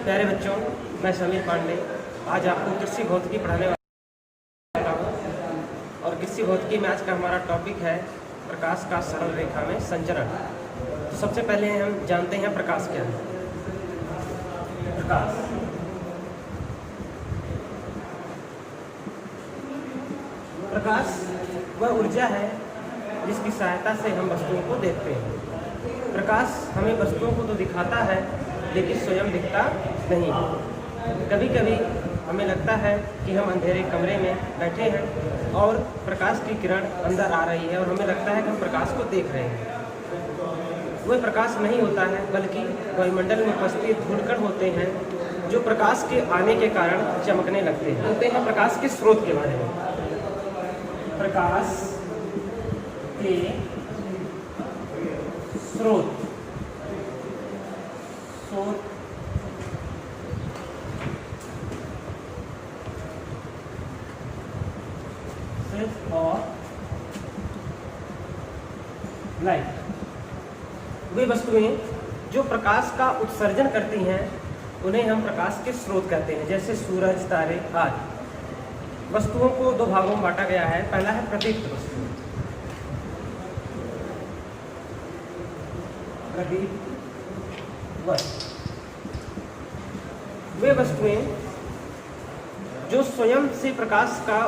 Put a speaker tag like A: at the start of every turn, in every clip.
A: प्यारे बच्चों, मैं समीर पांडे आज आपको कृषि भौतिकी पढ़ाने वाला हूँ। और कृषि भौतिकी में आज का हमारा टॉपिक है प्रकाश का सरल रेखा में संचरण। तो सबसे पहले हम जानते हैं प्रकाश क्या है। प्रकाश वह ऊर्जा है जिसकी सहायता से हम वस्तुओं को देखते हैं। प्रकाश हमें वस्तुओं को तो दिखाता है लेकिन स्वयं दिखता नहीं। कभी कभी हमें लगता है कि हम अंधेरे कमरे में बैठे हैं और प्रकाश की किरण अंदर आ रही है और हमें लगता है कि हम प्रकाश को देख रहे हैं। वह प्रकाश नहीं होता है बल्कि वायुमंडल में उपस्थित धूलकण होते हैं जो प्रकाश के आने के कारण चमकने लगते हैं। जानते हैं प्रकाश के स्रोत के बारे में। प्रकाश के स्रोत और लाइट वे वस्तुएं जो प्रकाश का उत्सर्जन करती हैं उन्हें हम प्रकाश के स्रोत कहते हैं, जैसे सूरज, तारे आदि। वस्तुओं को दो भागों में बांटा गया है। पहला है प्रदीप्त वस्तु। वे वस्तुएं जो स्वयं से प्रकाश का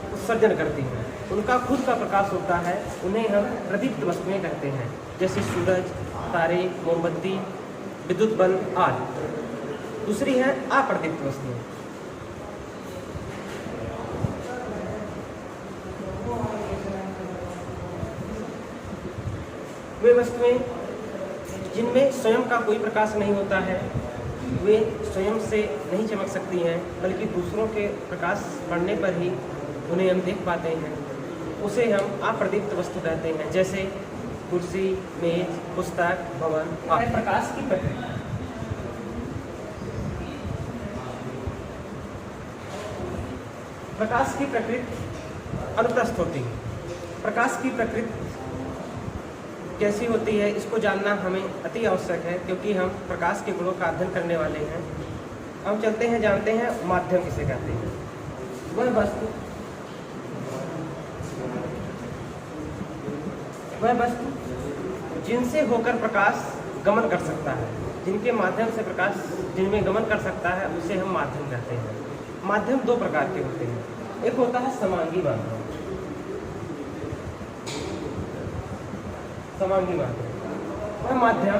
A: उत्सर्जन करती हैं, उनका खुद का प्रकाश होता है, उन्हें हम प्रदीप्त वस्तुएं कहते हैं, जैसे सूरज, तारे, मोमबत्ती, विद्युत बल्ब आदि। दूसरी है अप्रदीप्त वस्तुएं। वे वस्तुएं जिनमें स्वयं का कोई प्रकाश नहीं होता है, वे स्वयं से नहीं चमक सकती हैं बल्कि दूसरों के प्रकाश पड़ने पर ही उन्हें हम देख पाते हैं, उसे हम अप्रदीप्त वस्तु कहते हैं, जैसे कुर्सी, मेज, पुस्तक, भवन आदि। प्रकाश की प्रकृति। प्रकाश की प्रकृति अनुप्रस्थ होती है। प्रकाश की प्रकृति कैसी होती है इसको जानना हमें अति आवश्यक है, क्योंकि हम प्रकाश के गुणों का अध्ययन करने वाले हैं। हम चलते हैं, जानते हैं माध्यम किसे कहते हैं। वह वस्तु जिनसे होकर प्रकाश गमन कर सकता है, जिनके माध्यम से प्रकाश जिनमें गमन कर सकता है, उसे हम माध्यम कहते हैं। माध्यम दो प्रकार के होते हैं। एक होता है समांगी माध्यम। समांगी माध्यम वह माध्यम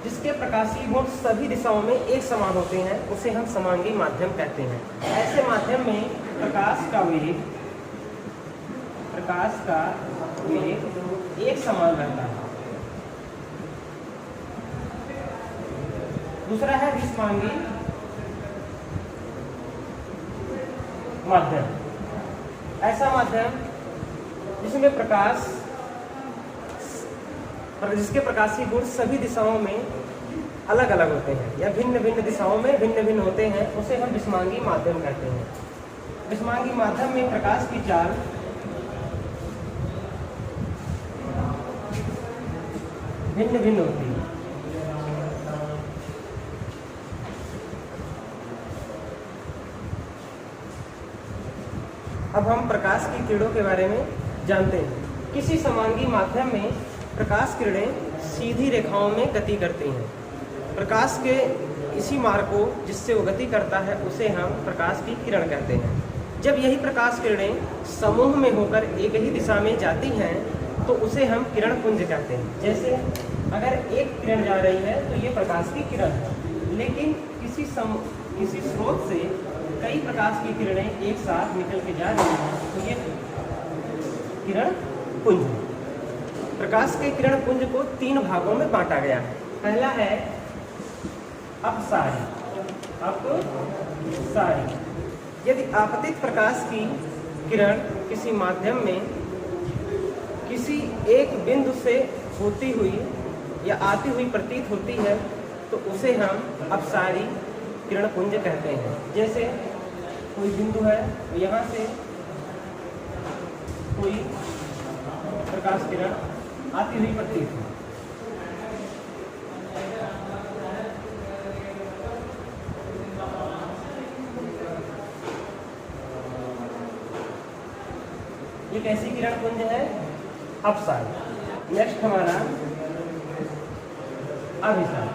A: जिसके प्रकाशीय गुण सभी दिशाओं में एक समान होते हैं, उसे हम समांगी माध्यम कहते हैं। ऐसे माध्यम में प्रकाश का वेग एक समान रहता है। दूसरा है विषमांगी माध्यम। ऐसा माध्यम जिसके प्रकाशीय गुण सभी दिशाओं में अलग अलग होते हैं या भिन्न भिन्न दिशाओं में भिन्न भिन्न होते हैं, उसे हम विषमांगी माध्यम कहते हैं। विषमांगी माध्यम में प्रकाश की चाल भिन्न भिन्न होती है। अब हम प्रकाश की किरणों के बारे में जानते हैं। किसी समांगी माध्यम में प्रकाश किरणें सीधी रेखाओं में गति करती हैं। प्रकाश के इसी मार्ग को जिससे वो गति करता है उसे हम प्रकाश की किरण कहते हैं। जब यही प्रकाश किरणें समूह में होकर एक ही दिशा में जाती हैं तो उसे हम किरण पुंज कहते हैं। जैसे अगर एक किरण जा रही है तो ये प्रकाश की किरण है, लेकिन किसी स्रोत से कई प्रकाश की किरणें एक साथ निकल के जा रही हैं तो ये किरण पुंज है। प्रकाश के किरण पुंज को तीन भागों में बांटा गया है। पहला है अपसारी। यदि आपतित प्रकाश की किरण किसी माध्यम में किसी एक बिंदु से होती हुई या आती हुई प्रतीत होती है तो उसे हम अपसारी किरण पुंज कहते हैं। जैसे कोई बिंदु है तो यहाँ से कोई प्रकाश किरण आती हुई प्रतीत है। ये कैसी किरण पुंज है? अपसारी। नेक्स्ट हमारा अभिसारी।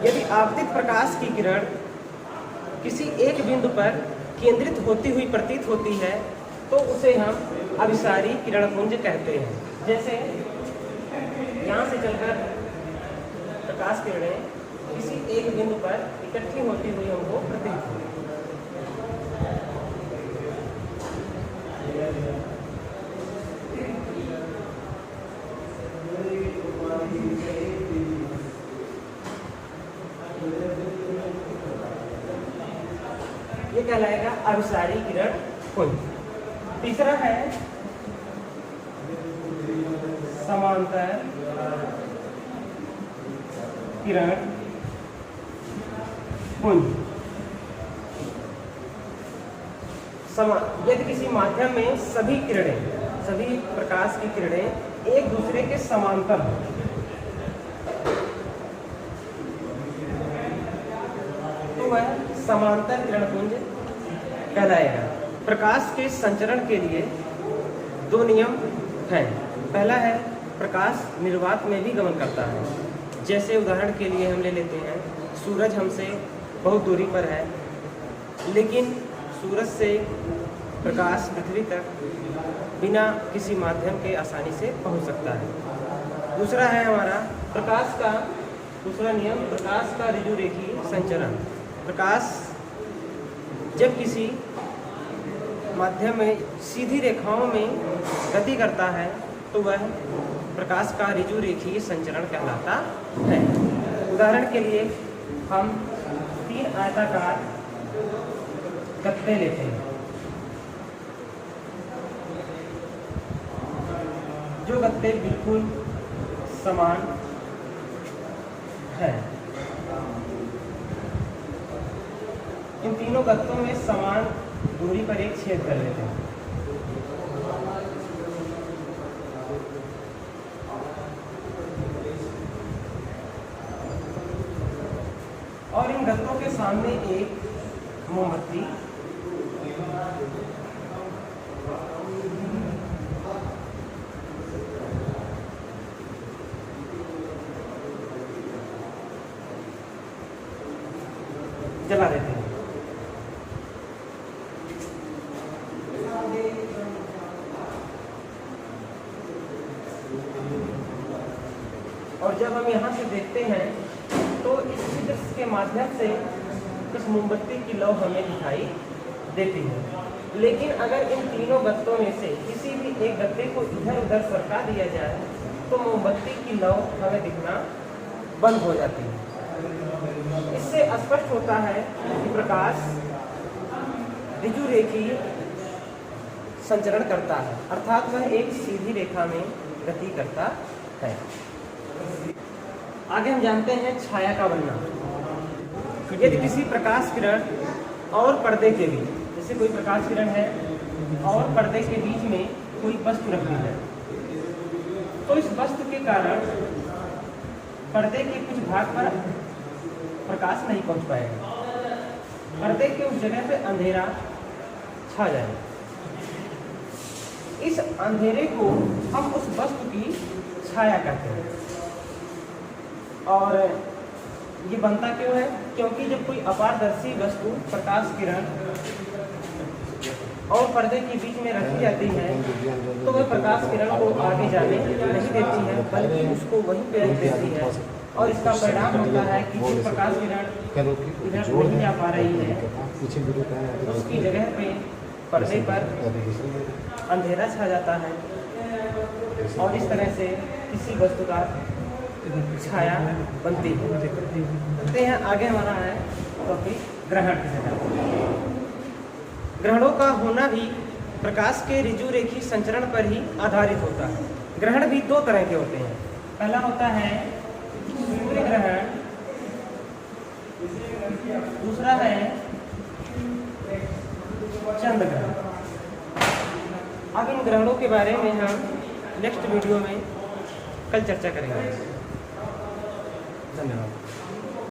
A: यदि आपतित प्रकाश की किरण किसी एक बिंदु पर केंद्रित होती हुई प्रतीत होती है तो उसे हम अभिसारी किरण पुंज कहते हैं। जैसे यहाँ से चलकर प्रकाश किरणें किसी एक बिंदु पर इकट्ठी होती हुई हमको प्रतीत होती है। ये कहलाएगा अभिसारी किरण पुंज। तीसरा है समांतर किरण पुंज। यदि किसी माध्यम में सभी प्रकाश की किरणें एक दूसरे के समांतर हो तो वह समांतर किरण पुंज कहलाएगा। प्रकाश के संचरण के लिए दो नियम हैं। पहला है प्रकाश निर्वात में भी गमन करता है। जैसे उदाहरण के लिए हम ले लेते हैं, सूरज हमसे बहुत दूरी पर है, लेकिन सूरज से प्रकाश पृथ्वी तक बिना किसी माध्यम के आसानी से पहुंच सकता है। दूसरा है हमारा दूसरा नियम प्रकाश का ऋजु रेखी संचरण। प्रकाश जब किसी माध्यम में सीधी रेखाओं में गति करता है तो वह प्रकाश का ऋजु रेखीय संचरण कहलाता है। उदाहरण के लिए हम 3 आयताकार गत्ते लेते हैं। जो गत्ते बिल्कुल समान हैं, इन तीनों गत्तों में समान दूरी पर एक छेद कर लेते हैं। और इन गत्तों के सामने एक मोमबत्ती जला देते हैं। और जब हम यहाँ से देखते हैं तो इस चित्र के माध्यम से इस मोमबत्ती की लौ हमें दिखाई देती है। लेकिन अगर इन तीनों गत्तों में से किसी भी एक गत्ते को इधर उधर सरका दिया जाए तो मोमबत्ती की लौ हमें दिखना बंद हो जाती है। इससे स्पष्ट होता है कि प्रकाश ऋजु रेखी संचरण करता है, अर्थात वह एक सीधी रेखा में गति करता है। आगे हम जानते हैं छाया का बनना। यदि किसी प्रकाश किरण और पर्दे के बीच, जैसे कोई प्रकाश किरण है और पर्दे के बीच में कोई वस्तु रखी है, तो इस वस्तु के कारण पर्दे के कुछ भाग पर प्रकाश नहीं पहुंच पाएगा। पर्दे के उस जगह पे अंधेरा छा जाएगा। इस अंधेरे को हम उस वस्तु की छाया कहते हैं। और ये बनता क्यों है? क्योंकि जब कोई अपारदर्शी वस्तु प्रकाश किरण और पर्दे के बीच में रखी जाती है तो वह प्रकाश किरण को आगे जाने नहीं देती है, बल्कि उसको वहीं पे रख देती है। और इसका परिणाम होता है कि जो प्रकाश किरण इधर नहीं जा पा रही है उसकी जगह पे पर्दे पर अंधेरा छा जाता है और इस तरह से किसी वस्तु का छाया बनती है। देखते हैं आगे हमारा है टॉपिक ग्रहण। ग्रहणों का होना भी प्रकाश के ऋजु रेखी संचरण पर ही आधारित होता है। ग्रहण भी 2 तरह के होते हैं। पहला होता है सूर्य ग्रहण, दूसरा है चंद्र ग्रहण। अब इन ग्रहणों के बारे में हम नेक्स्ट वीडियो में कल चर्चा करेंगे। धन्यवाद।